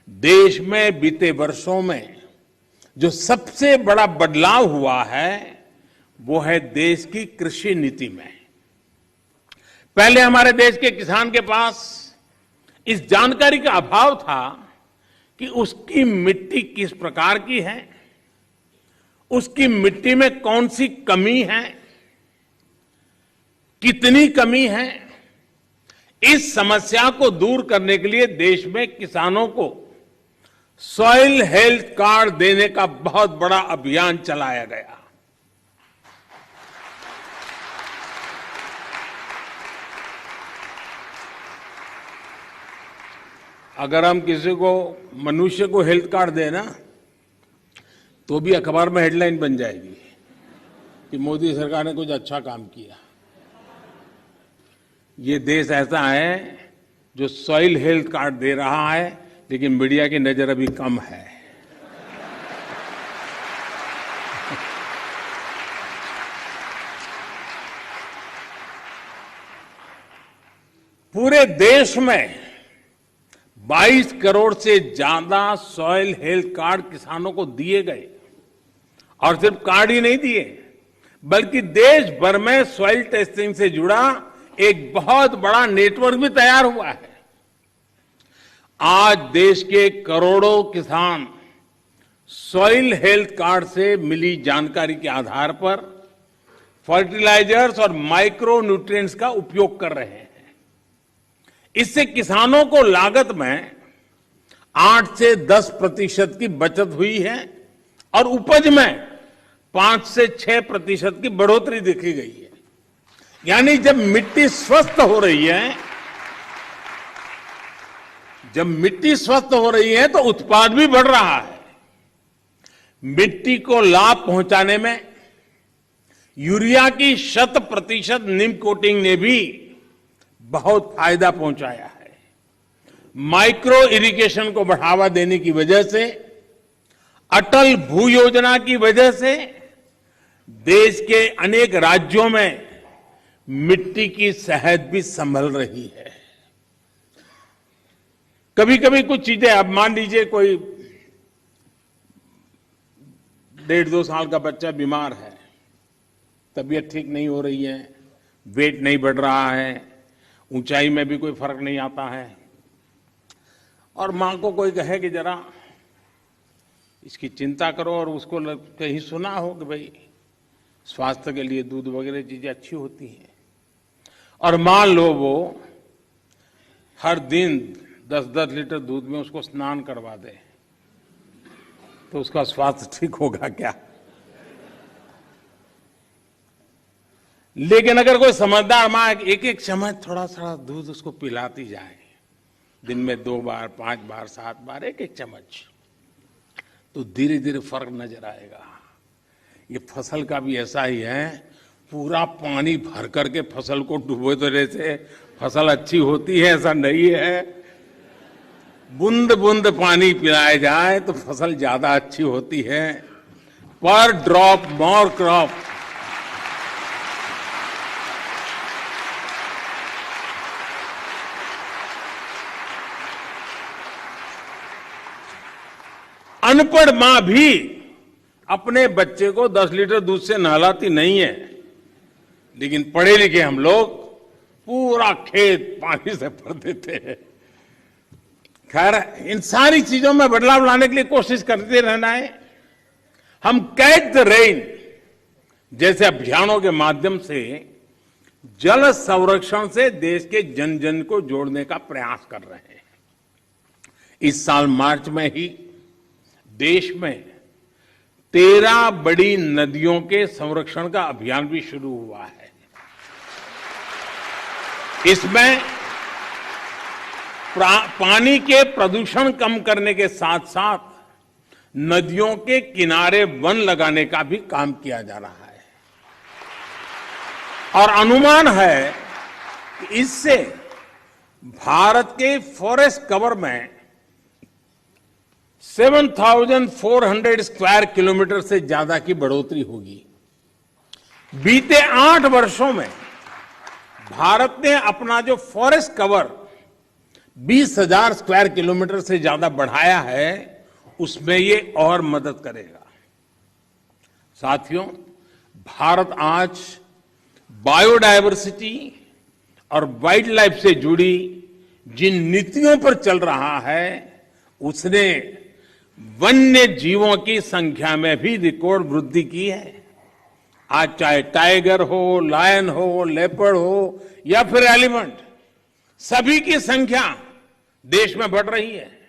देश में बीते वर्षों में जो सबसे बड़ा बदलाव हुआ है वो है देश की कृषि नीति में। पहले हमारे देश के किसान के पास इस जानकारी का अभाव था कि उसकी मिट्टी किस प्रकार की है, उसकी मिट्टी में कौन सी कमी है, कितनी कमी है। इस समस्या को दूर करने के लिए देश में किसानों को सॉइल हेल्थ कार्ड देने का बहुत बड़ा अभियान चलाया गया। अगर हम किसी को मनुष्य को हेल्थ कार्ड दें ना तो भी अखबार में हेडलाइन बन जाएगी कि मोदी सरकार ने कुछ अच्छा काम किया। ये देश ऐसा है जो सॉइल हेल्थ कार्ड दे रहा है, लेकिन मीडिया की नजर अभी कम है। पूरे देश में 22 करोड़ से ज्यादा सॉइल हेल्थ कार्ड किसानों को दिए गए, और सिर्फ कार्ड ही नहीं दिए बल्कि देश भर में सॉइल टेस्टिंग से जुड़ा एक बहुत बड़ा नेटवर्क भी तैयार हुआ है। आज देश के करोड़ों किसान सॉइल हेल्थ कार्ड से मिली जानकारी के आधार पर फर्टिलाइजर्स और माइक्रो न्यूट्रिएंट्स का उपयोग कर रहे हैं। इससे किसानों को लागत में 8 से 10% की बचत हुई है और उपज में 5 से 6% की बढ़ोतरी देखी गई है। यानी जब मिट्टी स्वस्थ हो रही है, तो उत्पाद भी बढ़ रहा है। मिट्टी को लाभ पहुंचाने में यूरिया की 100% नीम कोटिंग ने भी बहुत फायदा पहुंचाया है। माइक्रो इरिगेशन को बढ़ावा देने की वजह से, अटल भू योजना की वजह से देश के अनेक राज्यों में मिट्टी की सेहत भी संभल रही है। कभी कभी कुछ चीजें, अब मान लीजिए कोई 1.5-2 साल का बच्चा बीमार है, तबीयत ठीक नहीं हो रही है, वेट नहीं बढ़ रहा है, ऊंचाई में भी कोई फर्क नहीं आता है, और मां को कोई कहे कि जरा इसकी चिंता करो, और उसको कहीं सुना हो कि भाई स्वास्थ्य के लिए दूध वगैरह चीजें अच्छी होती हैं, और मान लो वो हर दिन 10-10 लीटर दूध में उसको स्नान करवा दे, तो उसका स्वास्थ्य ठीक होगा क्या? लेकिन अगर कोई समझदार मां एक चम्मच थोड़ा सा दूध उसको पिलाती जाए, दिन में 2 बार, 5 बार, 7 बार, एक चम्मच, तो धीरे धीरे फर्क नजर आएगा। ये फसल का भी ऐसा ही है, पूरा पानी भर करके फसल को डुबो देने से फसल अच्छी होती है ऐसा नहीं है। बूंद बूंद पानी पिलाया जाए तो फसल ज्यादा अच्छी होती है। पर ड्रॉप मोर क्रॉप। अनपढ़ मां भी अपने बच्चे को 10 लीटर दूध से नहलाती नहीं है, लेकिन पढ़े लिखे हम लोग पूरा खेत पानी से भर देते हैं। खैर, इन सारी चीजों में बदलाव लाने के लिए कोशिश करते रहना है। हम कैच द रेन जैसे अभियानों के माध्यम से जल संरक्षण से देश के जन जन को जोड़ने का प्रयास कर रहे हैं। इस साल मार्च में ही देश में 13 बड़ी नदियों के संरक्षण का अभियान भी शुरू हुआ है। इसमें पानी के प्रदूषण कम करने के साथ साथ नदियों के किनारे वन लगाने का भी काम किया जा रहा है, और अनुमान है कि इससे भारत के फॉरेस्ट कवर में 7,400 स्क्वायर किलोमीटर से ज्यादा की बढ़ोतरी होगी। बीते 8 वर्षों में भारत ने अपना जो फॉरेस्ट कवर 20,000 स्क्वायर किलोमीटर से ज्यादा बढ़ाया है, उसमें ये और मदद करेगा। साथियों, भारत आज बायोडायवर्सिटी और वाइल्ड लाइफ से जुड़ी जिन नीतियों पर चल रहा है, उसने वन्य जीवों की संख्या में भी रिकॉर्ड वृद्धि की है। आज चाहे टाइगर हो, लायन हो, लेपर्ड हो या फिर एलिफेंट, सभी की संख्या देश में बढ़ रही है।